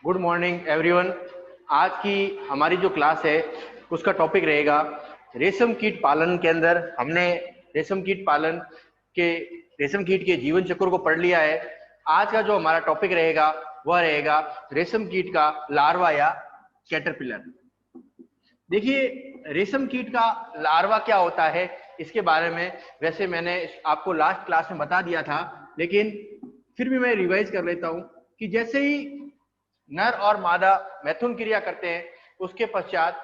Good morning everyone. आज की हमारी जो क्लास है उसका टॉपिक रहेगा रेशम कीट पालन के अंदर। हमने रेशम कीट पालन के रेशम कीट के जीवन चक्र को पढ़ लिया है। आज का जो हमारा टॉपिक रहेगा वह रहेगा रेशम कीट का लार्वा या कैटरपिलर। देखिए, रेशम कीट का लार्वा क्या होता है इसके बारे में वैसे मैंने आपको लास्ट क्लास में बता दिया था, लेकिन फिर भी मैं रिवाइज कर लेता हूं कि जैसे ही नर और मादा मैथुन क्रिया करते हैं उसके पश्चात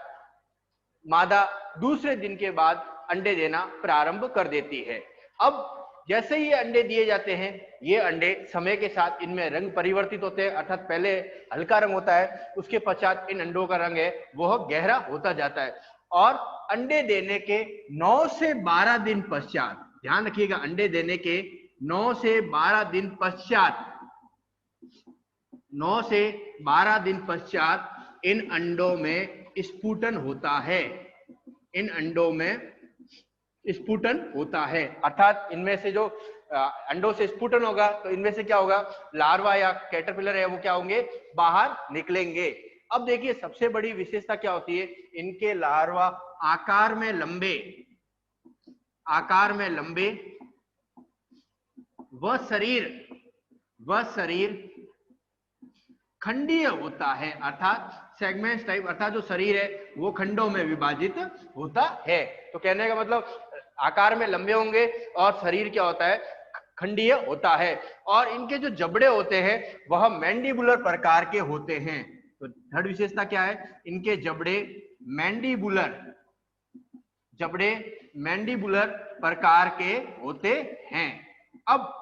मादा दूसरे दिन के बाद अंडे देना प्रारंभ कर देती है। अब जैसे ही ये अंडे दिए जाते हैं, ये अंडे समय के साथ इनमें रंग परिवर्तित होते हैं, अर्थात पहले हल्का रंग होता है, उसके पश्चात इन अंडों का रंग है वह गहरा होता जाता है। और अंडे देने के 9 से 12 दिन पश्चात, ध्यान रखिएगा, अंडे देने के 9 से 12 दिन पश्चात 9 से 12 दिन पश्चात इन अंडों में स्फुटन होता है। इन अंडों में स्फुटन होता है, अर्थात इनमें से जो अंडों से स्फुटन होगा तो इनमें से क्या होगा, लार्वा या कैटरपिलर है वो क्या होंगे, बाहर निकलेंगे। अब देखिए, सबसे बड़ी विशेषता क्या होती है, इनके लार्वा आकार में लंबे वह शरीर खंडीय होता है, अर्थात सेगमेंट टाइप, अर्थात जो शरीर है वो खंडों में विभाजित होता है। तो कहने का मतलब आकार में लंबे होंगे और शरीर क्या होता है, खंडीय होता है। और इनके जो जबड़े होते हैं वह मैंडिबुलर प्रकार के होते हैं। तो थर्ड विशेषता क्या है, इनके जबड़े मैंडिबुलर प्रकार के होते हैं। अब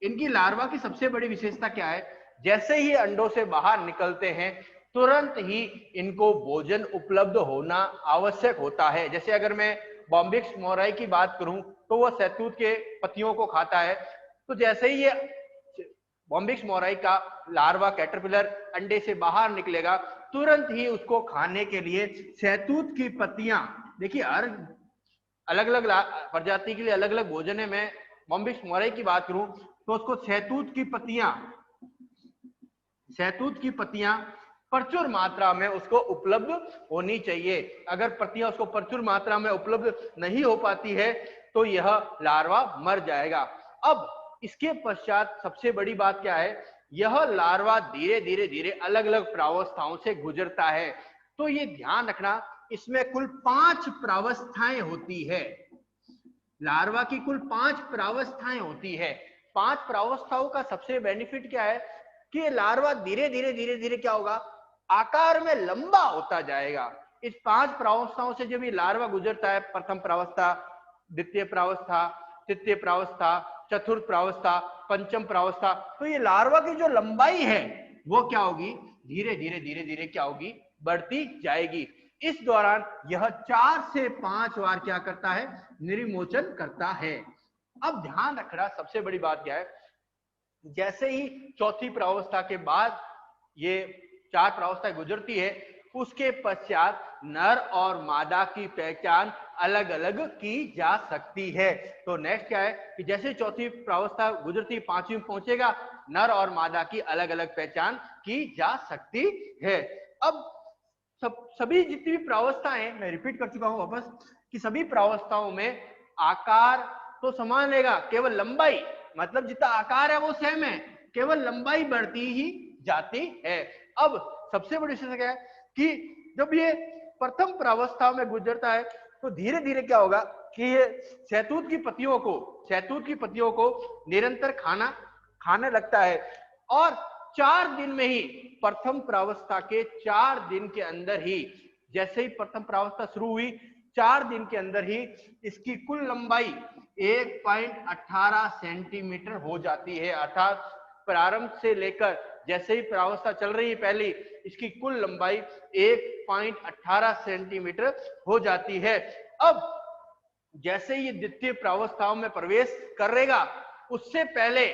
इनकी लार्वा की सबसे बड़ी विशेषता क्या है, जैसे ही अंडों से बाहर निकलते हैं तुरंत ही इनको भोजन उपलब्ध होना आवश्यक होता है। जैसे अगर मैं बॉम्बिक्स मोराई की बात करूं तो वह शहतूत के पत्तियों को खाता है। तो जैसे ही ये बॉम्बिक्स मोराई का लार्वा कैटरपिलर अंडे से बाहर निकलेगा, तुरंत ही उसको खाने के लिए शहतूत की पत्तियां, देखिए हर अलग अलग प्रजाति के लिए अलग अलग भोजन है। मैं बॉम्बिक्स मोराई की बात करूं तो उसको शहतूत की पत्तियां प्रचुर मात्रा में उसको उपलब्ध होनी चाहिए। अगर पत्तियां उसको प्रचुर मात्रा में उपलब्ध नहीं हो पाती है तो यह लार्वा मर जाएगा। अब इसके पश्चात सबसे बड़ी बात क्या है, यह लार्वा धीरे धीरे अलग अलग प्रावस्थाओं से गुजरता है। तो ये ध्यान रखना, इसमें कुल 5 प्रावस्थाएं होती है। लार्वा की कुल 5 प्रावस्थाएं होती है। 5 प्रावस्थाओं का सबसे बेनिफिट क्या है कि लार्वा धीरे धीरे क्या होगा, आकार में लंबा होता जाएगा। इस 5 प्रावस्थाओं से जब ये लार्वा गुजरता है, प्रथम प्रावस्था, द्वितीय प्रावस्था, तृतीय प्रावस्था, चतुर्थ प्रावस्था, पंचम प्रावस्था, तो ये लार्वा की जो लंबाई है वो क्या होगी, धीरे धीरे क्या होगी, बढ़ती जाएगी। इस दौरान यह 4 से 5 बार क्या करता है, निरिमोचन करता है। अब ध्यान रखना, सबसे बड़ी बात क्या है, जैसे ही चौथी प्रावस्था के बाद ये 4 प्रावस्थाएं गुजरती है, उसके पश्चात नर और मादा की पहचान अलग अलग की जा सकती है। तो नेक्स्ट क्या है कि जैसे चौथी प्रावस्था गुजरती, 5वीं पहुंचेगा, नर और मादा की अलग अलग पहचान की जा सकती है। अब सभी जितनी भी प्रावस्थाएं, मैं रिपीट कर चुका हूं वापस, कि सभी प्रावस्थाओं में आकार तो समान रहेगा, केवल लंबाई, मतलब जितना आकार है वो सेम है, केवल लंबाई बढ़ती ही जाती है। अब सबसे बड़ी विशेषता क्या है कि जब ये प्रथम प्रावस्था में गुजरता है तो धीरे धीरे क्या होगा कि ये शहतूत की पत्तियों को निरंतर खाने लगता है। और 4 दिन में ही, प्रथम प्रावस्था के 4 दिन के अंदर ही, जैसे ही प्रथम प्रावस्था शुरू हुई 4 दिन के अंदर ही इसकी कुल लंबाई 1.18 सेंटीमीटर हो जाती है। अर्थात प्रारंभ से लेकर जैसे ही प्रावस्था चल रही है पहली, इसकी कुल लंबाई 1.18 सेंटीमीटर हो जाती है। अब जैसे ही द्वितीय प्रावस्थाओं में प्रवेश करेगा, उससे पहले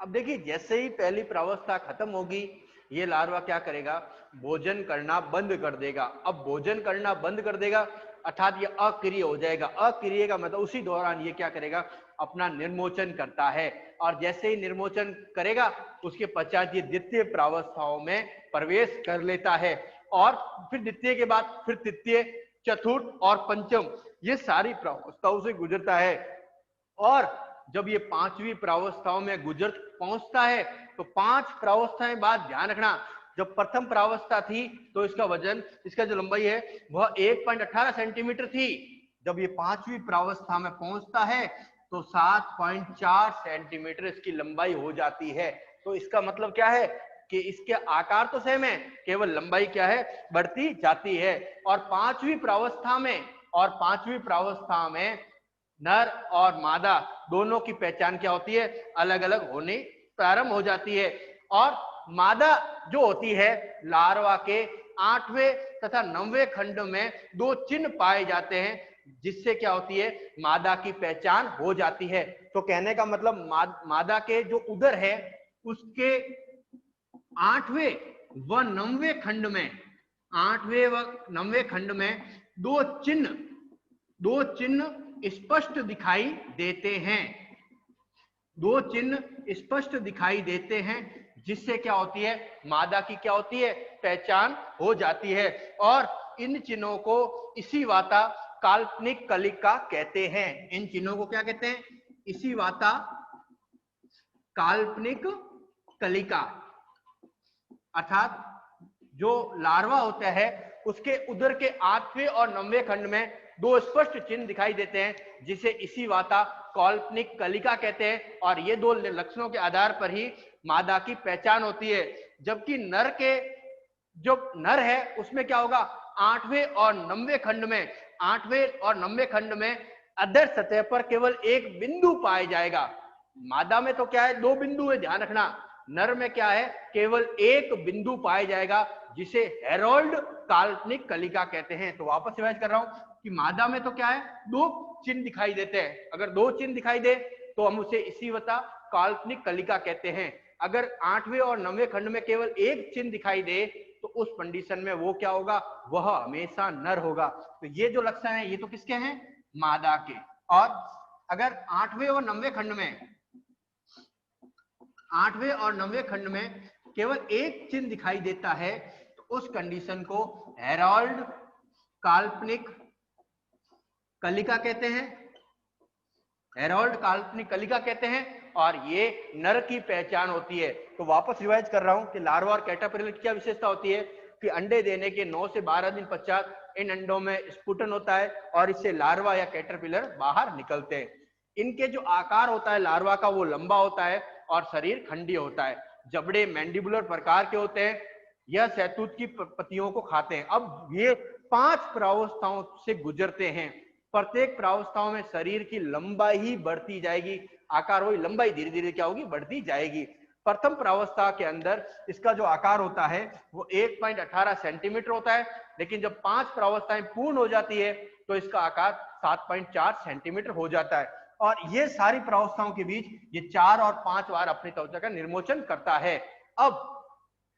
अब देखिए, जैसे ही पहली प्रावस्था खत्म होगी, ये लार्वा क्या करेगा, भोजन करना बंद कर देगा। अब भोजन करना बंद कर देगा अर्थात ये अक्रिय हो जाएगा। अक्रिय का मतलब उसी दौरान ये क्या करेगा, अपना निर्मोचन करता है, और जैसे ही निर्मोचन करेगा उसके पश्चात ये द्वितीय प्रावस्थाओं में प्रवेश कर लेता है, और फिर द्वितीय के बाद फिर तृतीय, चतुर्थ और पंचम, ये सारी प्रावस्थाओं से गुजरता है। और जब ये पांचवी प्रावस्थाओं में गुजर पहुंचता है तो 5 प्रावस्थाएं बाद ध्यान रखना, जब प्रथम प्रावस्था थी तो इसका वजन, इसका जो लंबाई है वह 1.18 सेंटीमीटर थी। जब ये 5वीं प्रावस्था में पहुंचता है तो 7.4 सेंटीमीटर इसकी लंबाई हो जाती है। तो इसका मतलब क्या है कि इसके आकार तो सेम है, केवल लंबाई क्या है, बढ़ती जाती है। और पांचवी प्रावस्था में नर और मादा दोनों की पहचान क्या होती है, अलग अलग होने प्रारंभ हो जाती है। और मादा जो होती है, लार्वा के 8वें तथा 9वें खंड में 2 चिन्ह पाए जाते हैं, जिससे क्या होती है, मादा की पहचान हो जाती है। तो कहने का मतलब मादा के जो उदर है उसके 8वें व 9वें खंड में, 8वें व 9वें खंड में 2 चिन्ह स्पष्ट दिखाई देते हैं, 2 चिन्ह स्पष्ट दिखाई देते हैं, जिससे क्या होती है, मादा की क्या होती है, पहचान हो जाती है। और इन चिन्हों को इसी वाता काल्पनिक कलिका कहते हैं। इन चिन्हों को क्या कहते हैं, इसी वाता काल्पनिक कलिका। अर्थात जो लार्वा होता है उसके उदर के 8वें और 9वें खंड में 2 स्पष्ट चिन्ह दिखाई देते हैं, जिसे इसी वाता काल्पनिक कलिका कहते हैं। और ये 2 लक्षणों के आधार पर ही मादा की पहचान होती है। जबकि नर के जो नर है उसमें क्या होगा, 8वें और 9वें खंड में, 8वें और 9वें खंड में अधर सतह पर केवल एक बिंदु पाया जाएगा। मादा में तो क्या है, 2 बिंदु है, ध्यान रखना। नर में क्या है, केवल एक बिंदु पाया जाएगा, जिसे हेरोल्ड काल्पनिक कलिका कहते हैं। तो वापस रिवाइज कर रहा हूं कि मादा में तो क्या है, 2 चिन्ह दिखाई देते हैं। अगर 2 चिन्ह दिखाई दे तो हम उसे इसी वता काल्पनिक कलिका कहते हैं। अगर 8वें और 9वें खंड में केवल एक चिन्ह दिखाई दे तो उस कंडीशन में वो क्या होगा, वह हमेशा नर होगा। तो ये जो लक्षण है ये तो किसके हैं, मादा के। और अगर 8वें और 9वें खंड में, 8वें और 9वें खंड में केवल एक चिन्ह दिखाई देता है तो उस कंडीशन को हेरोल्ड काल्पनिक कलिका कहते हैं, हेरोल्ड काल्पनिक कलिका कहते हैं। और ये नर की पहचान होती है। तो वापस रिवाइज कर रहा हूं कि लार्वा और कैटरपिलर की क्या विशेषता होती है कि अंडे देने के 9 से 12 दिन पश्चात इन अंडों में स्फुटन होता है और इससे लार्वा या कैटरपिलर बाहर निकलते हैं। इनके जो आकार होता है लार्वा का वो लंबा होता है और शरीर खंडीय होता है। जबड़े मैंडिबुलर प्रकार के होते हैं, यह शहतूत की पत्तियों को खाते हैं। अब ये 5 प्रावस्थाओं से गुजरते हैं। प्रत्येक प्रावस्थाओं में शरीर की लंबाई ही बढ़ती जाएगी, आकार वही, लंबाई धीरे धीरे क्या होगी, बढ़ती जाएगी। प्रथम प्रावस्था के अंदर इसका जो आकार होता है वो 1.18 सेंटीमीटर होता है, लेकिन जब 5 प्रावस्थाएं पूर्ण हो जाती है तो इसका आकार 7.4 सेंटीमीटर हो जाता है। और ये सारी प्रावस्थाओं के बीच ये 4 और 5 बार अपनी त्वचा का निर्मोचन करता है। अब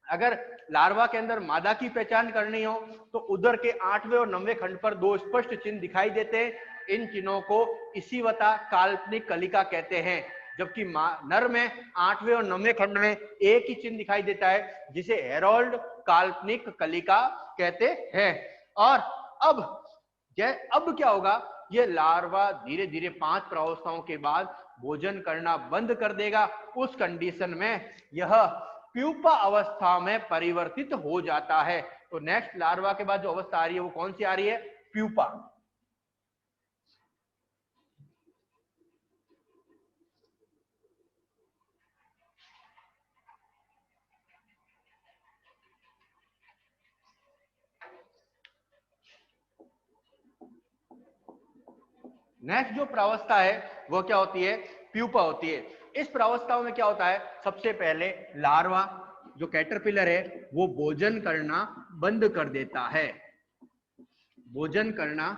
अगर लार्वा के अंदर मादा की पहचान करनी हो तो उदर के 8वें और 9वें खंड पर 2 स्पष्ट चिन्ह दिखाई देते हैं। इन चिन्हों को इसी वता काल्पनिक कलिका कहते हैं। जबकि नर में 8वें और 9वें खंड में एक ही चिन्ह दिखाई देता है, जिसे हेरोल्ड काल्पनिक कलिका कहते हैं। और अब क्या होगा, ये लार्वा धीरे धीरे 5 प्रावस्थाओं के बाद भोजन करना बंद कर देगा। उस कंडीशन में यह प्यूपा अवस्था में परिवर्तित हो जाता है। तो नेक्स्ट लार्वा के बाद जो अवस्था आ रही है वो कौन सी आ रही है, प्यूपा। नेक्स्ट जो प्रावस्था है वो क्या होती है, प्यूपा होती है। इस प्रावस्थाओं में क्या होता है, सबसे पहले लार्वा जो कैटरपिलर है वो भोजन करना बंद कर देता है, भोजन करना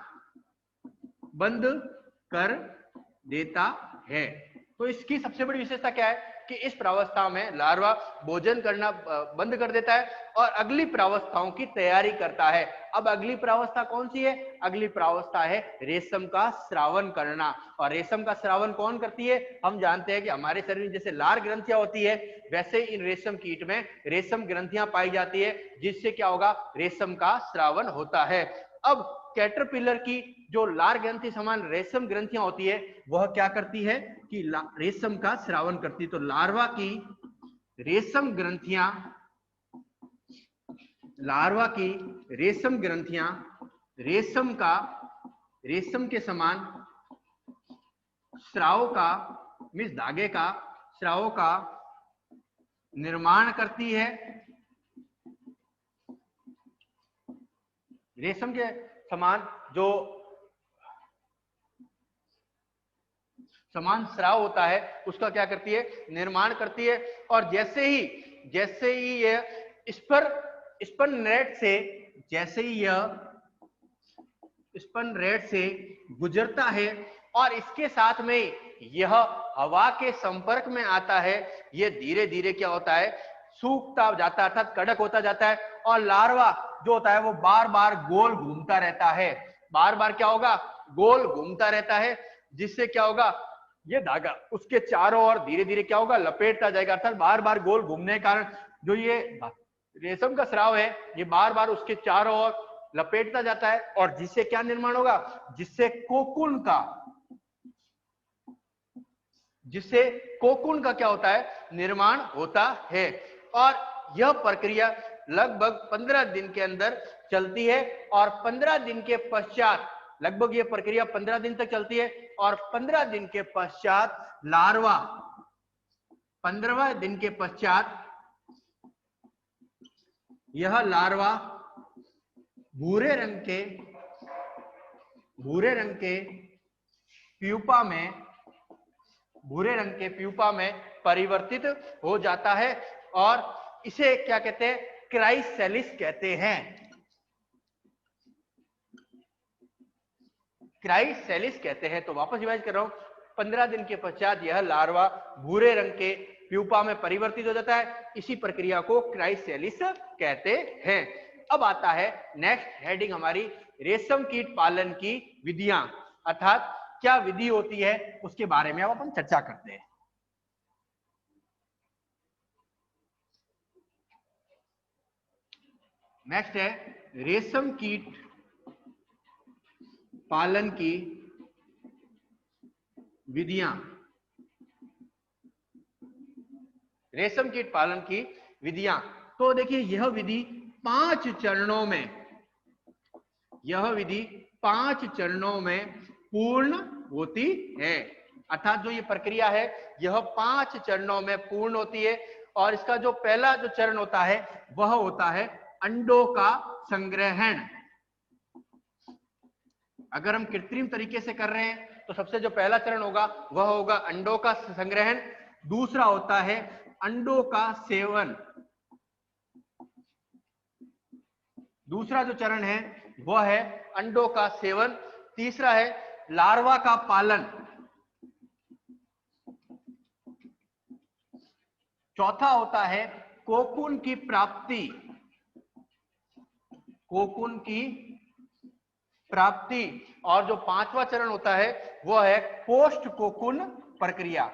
बंद कर देता है। तो इसकी सबसे बड़ी विशेषता क्या है कि इस प्रावस्था में लार्वा भोजन करना बंद कर देता है और अगली प्रावस्थाओं की तैयारी करता है। अब अगली प्रावस्था कौन सी है? अगली प्रावस्था है रेशम का स्रावन करना। और रेशम का स्रावन कौन करती है? हम जानते हैं कि हमारे शरीर में जैसे लार ग्रंथियां होती है, वैसे इन रेशम कीट में रेशम ग्रंथियां पाई जाती है, जिससे क्या होगा? रेशम का स्रावन होता है। अब कैटरपिलर की जो लार ग्रंथि समान रेशम ग्रंथियां होती है, वह क्या करती है कि रेशम का स्रावन करती है। तो लार्वा की रेशम ग्रंथियां, लार्वा की रेशम ग्रंथियां रेशम के समान स्राव का, मीन्स धागे का, स्राव का निर्माण करती है। रेशम के समान जो समान स्राव होता है उसका क्या करती है? निर्माण करती है। और जैसे ही यह स्पन रेट से गुजरता है और इसके साथ में यह हवा के संपर्क में आता है, यह धीरे धीरे क्या होता है? सूखता जाता है, अर्थात कड़क होता जाता है। और लार्वा जो होता है वो बार बार गोल घूमता रहता है। बार बार क्या होगा? गोल घूमता रहता है, जिससे क्या होगा? ये धागा उसके चारों ओर धीरे धीरे क्या होगा? लपेटता जाएगा। अर्थात बार बार गोल घूमने के कारण जो ये रेशम का स्राव है, ये बार बार उसके चारों ओर लपेटता जाता है, और जिससे क्या निर्माण होगा? जिससे कोकून का क्या होता है? निर्माण होता है। और यह प्रक्रिया लगभग 15 दिन के अंदर चलती है। और 15 दिन के पश्चात, लगभग यह प्रक्रिया 15 दिन तक चलती है, और 15 दिन के पश्चात लार्वा, 15वें दिन के पश्चात यह लार्वा भूरे रंग के प्यूपा में परिवर्तित हो जाता है। और इसे क्या कहते हैं? क्राइसैलिस कहते हैं। क्राइसैलिस कहते हैं। तो वापस रिवाइज कर रहा हूं, 15 दिन के पश्चात यह लार्वा भूरे रंग के प्यूपा में परिवर्तित हो जाता है। इसी प्रक्रिया को क्राइसैलिस कहते हैं। अब आता है नेक्स्ट हेडिंग हमारी, रेशम कीट पालन की विधियां, अर्थात क्या विधि होती है उसके बारे में अब अपन चर्चा करते हैं। नेक्स्ट है रेशम कीट पालन की विधियां। रेशम कीट पालन की विधियां, तो देखिए यह विधि 5 चरणों में पूर्ण होती है। अर्थात जो ये प्रक्रिया है यह 5 चरणों में पूर्ण होती है। और इसका जो पहला जो चरण होता है वह होता है अंडों का संग्रहण। अगर हम कृत्रिम तरीके से कर रहे हैं तो सबसे जो पहला चरण होगा वह होगा अंडों का संग्रहण। दूसरा होता है अंडों का सेवन। दूसरा जो चरण है वह है अंडों का सेवन। तीसरा है लार्वा का पालन। चौथा होता है कोकून की प्राप्ति। और जो 5वां चरण होता है वह है पोस्ट कोकून प्रक्रिया।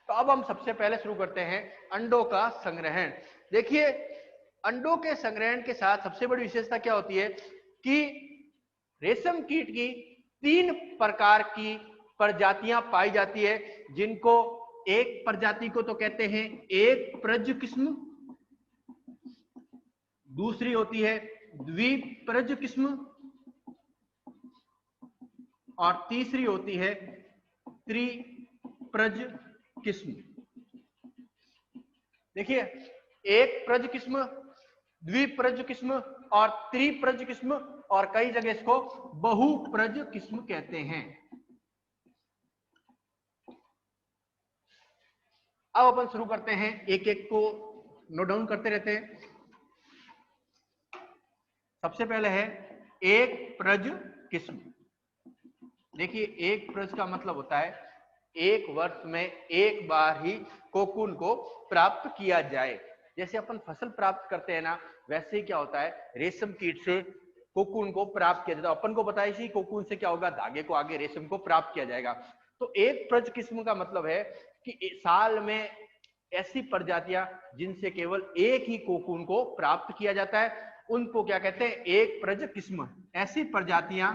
तो अब हम सबसे पहले शुरू करते हैं अंडों का संग्रहण। देखिए अंडों के संग्रहण के साथ सबसे बड़ी विशेषता क्या होती है कि रेशम कीट की 3 प्रकार की प्रजातियां पाई जाती है, जिनको एक प्रजाति को तो कहते हैं एक प्रज किस्म, दूसरी होती है द्विप्रज किस्म, और तीसरी होती है त्रिप्रज किस्म। देखिए एक प्रज किस्म, द्विप्रज किस्म और त्रिप्रज किस्म, और कई जगह इसको बहुप्रज किस्म कहते हैं। अब अपन शुरू करते हैं, एक एक को नोट डाउन करते रहते हैं। सबसे पहले है एक प्रज किस्म। देखिए एक प्रज का मतलब होता है एक वर्ष में एक बार ही कोकून को प्राप्त किया जाए। जैसे अपन फसल प्राप्त करते हैं ना, वैसे ही क्या होता है रेशम कीट से कोकून को प्राप्त किया जाता है। अपन को बताया इसी कोकून से क्या होगा, धागे को आगे रेशम को प्राप्त किया जाएगा। तो एक प्रज किस्म का मतलब है कि साल में ऐसी प्रजातियां जिनसे केवल एक ही कोकून को प्राप्त किया जाता है, उनको क्या कहते हैं, एक प्रज किस्म। ऐसी प्रजातियां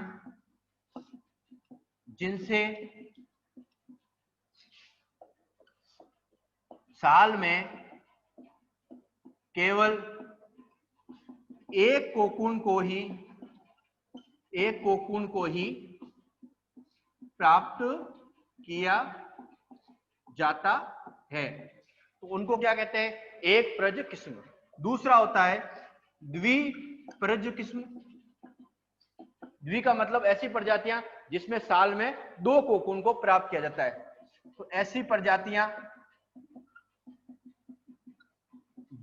जिनसे साल में केवल एक कोकून को ही प्राप्त किया जाता है, तो उनको क्या कहते हैं, एक प्रज किस्म। दूसरा होता है द्विप्रज किस्म। द्वि का मतलब ऐसी प्रजातियां जिसमें साल में दो कोकून को प्राप्त किया जाता है। तो ऐसी प्रजातियां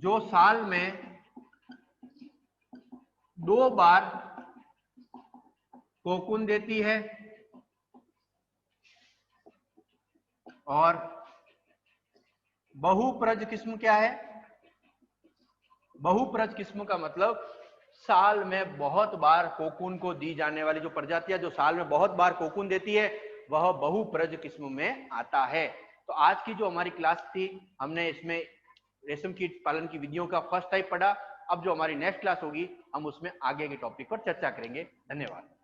जो साल में दो बार कोकून देती है और बहुप्रज किस्म क्या है, बहुप्रज किस्म का मतलब साल में बहुत बार कोकून को दी जाने वाली जो प्रजातियां जो साल में बहुत बार कोकून देती है वह बहुप्रज किस्म में आता है। तो आज की जो हमारी क्लास थी, हमने इसमें रेशम कीट पालन की विधियों का फर्स्ट टाइप पढ़ा। अब जो हमारी नेक्स्ट क्लास होगी हम उसमें आगे के टॉपिक पर चर्चा करेंगे। धन्यवाद।